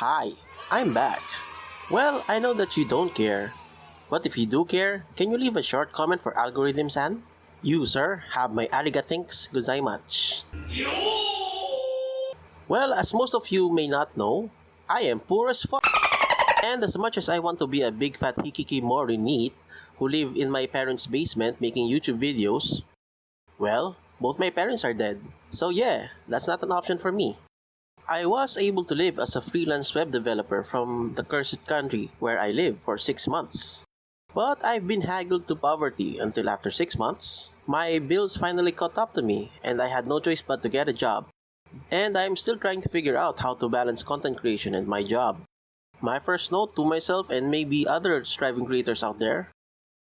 Hi, I'm back. Well, I know that you don't care, but if you do care, can you leave a short comment for algorithm-san? You, sir, have my arigathinks gozaimasu. Well, as most of you may not know, I am poor as fuck. And as much as I want to be a big fat hikikimori neat who live in my parents' basement making YouTube videos, well, both my parents are dead. So yeah, that's not an option for me. I was able to live as a freelance web developer from the cursed country where I live for 6 months. But I've been haggled to poverty until after 6 months, my bills finally caught up to me and I had no choice but to get a job. And I'm still trying to figure out how to balance content creation and my job. My first note to myself and maybe other striving creators out there: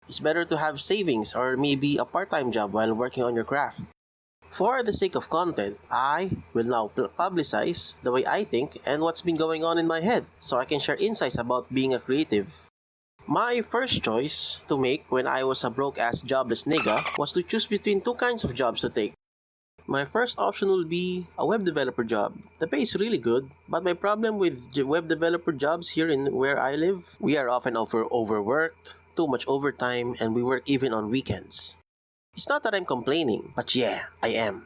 it's better to have savings or maybe a part-time job while working on your craft. For the sake of content, I will now publicize the way I think and what's been going on in my head so I can share insights about being a creative. My first choice to make when I was a broke-ass jobless nigga was to choose between two kinds of jobs to take. My first option will be a web developer job. The pay is really good, but my problem with web developer jobs here in where I live, we are often overworked, too much overtime, and we work even on weekends. It's not that I'm complaining, but yeah, I am.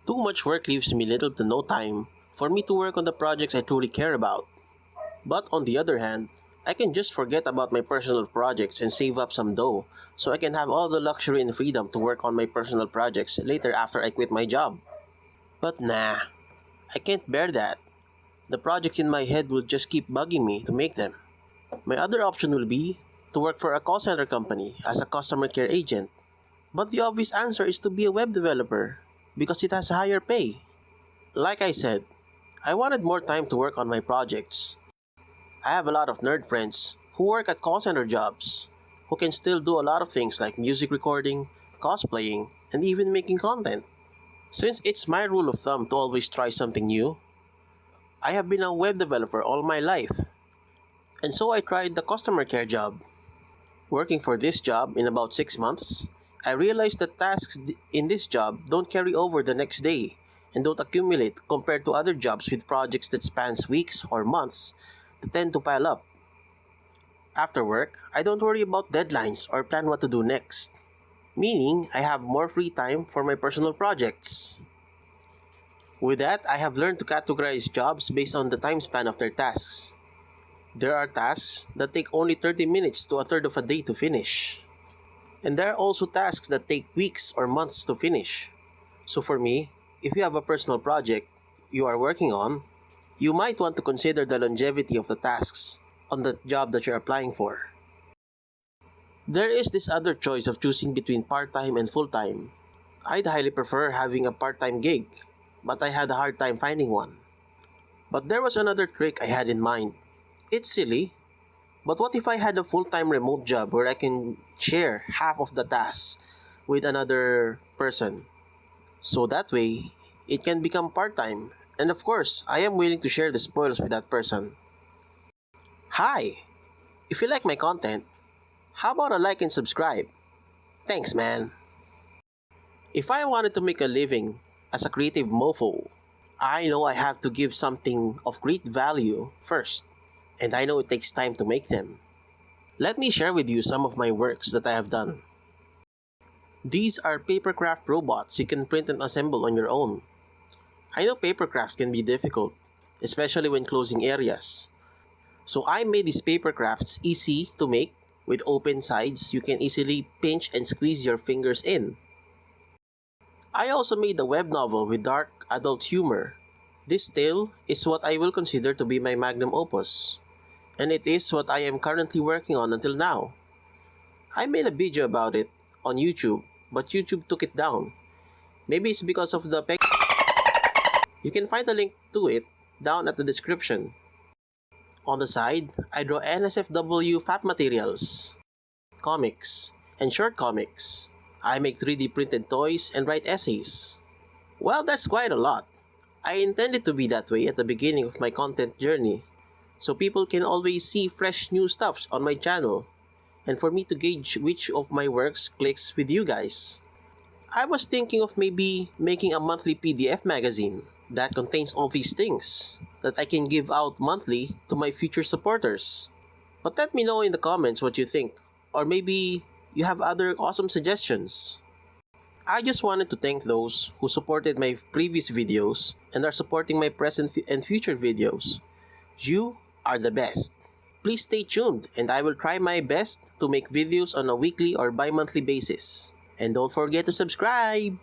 Too much work leaves me little to no time for me to work on the projects I truly care about. But on the other hand, I can just forget about my personal projects and save up some dough so I can have all the luxury and freedom to work on my personal projects later after I quit my job. But nah, I can't bear that. The projects in my head will just keep bugging me to make them. My other option will be to work for a call center company as a customer care agent. But the obvious answer is to be a web developer because it has a higher pay. Like I said, I wanted more time to work on my projects. I have a lot of nerd friends who work at call center jobs, who can still do a lot of things like music recording, cosplaying, and even making content. Since it's my rule of thumb to always try something new, I have been a web developer all my life. And so I tried the customer care job. Working for this job in about 6 months, I realized that tasks in this job don't carry over the next day and don't accumulate compared to other jobs with projects that spans weeks or months that tend to pile up. After work, I don't worry about deadlines or plan what to do next, meaning I have more free time for my personal projects. With that, I have learned to categorize jobs based on the time span of their tasks. There are tasks that take only 30 minutes to a third of a day to finish. And there are also tasks that take weeks or months to finish. So for me, if you have a personal project you are working on, you might want to consider the longevity of the tasks on the job that you're applying for. There is this other choice of choosing between part-time and full-time. I'd highly prefer having a part-time gig, but I had a hard time finding one. But there was another trick I had in mind. It's silly, but what if I had a full-time remote job where I can share half of the tasks with another person? So that way, it can become part-time. And of course, I am willing to share the spoils with that person. Hi! If you like my content, how about a like and subscribe? Thanks, man! If I wanted to make a living as a creative mofo, I know I have to give something of great value first. And I know it takes time to make them. Let me share with you some of my works that I have done. These are papercraft robots you can print and assemble on your own. I know papercraft can be difficult, especially when closing areas. So I made these papercrafts easy to make with open sides you can easily pinch and squeeze your fingers in. I also made a web novel with dark adult humor. This tale is what I will consider to be my magnum opus. And it is what I am currently working on until now. I made a video about it on YouTube, but YouTube took it down. Maybe it's because of the peg. You can find a link to it down at the description. On the side, I draw NSFW fab materials, comics, and short comics. I make 3D printed toys and write essays. Well, that's quite a lot. I intended to be that way at the beginning of my content journey, so people can always see fresh new stuffs on my channel, and for me to gauge which of my works clicks with you guys. I was thinking of maybe making a monthly PDF magazine, that contains all these things that I can give out monthly to my future supporters. But let me know in the comments what you think, or maybe you have other awesome suggestions. I just wanted to thank those who supported my previous videos and are supporting my present and future videos. You are the best. Please stay tuned and I will try my best to make videos on a weekly or bi-monthly basis. And don't forget to subscribe!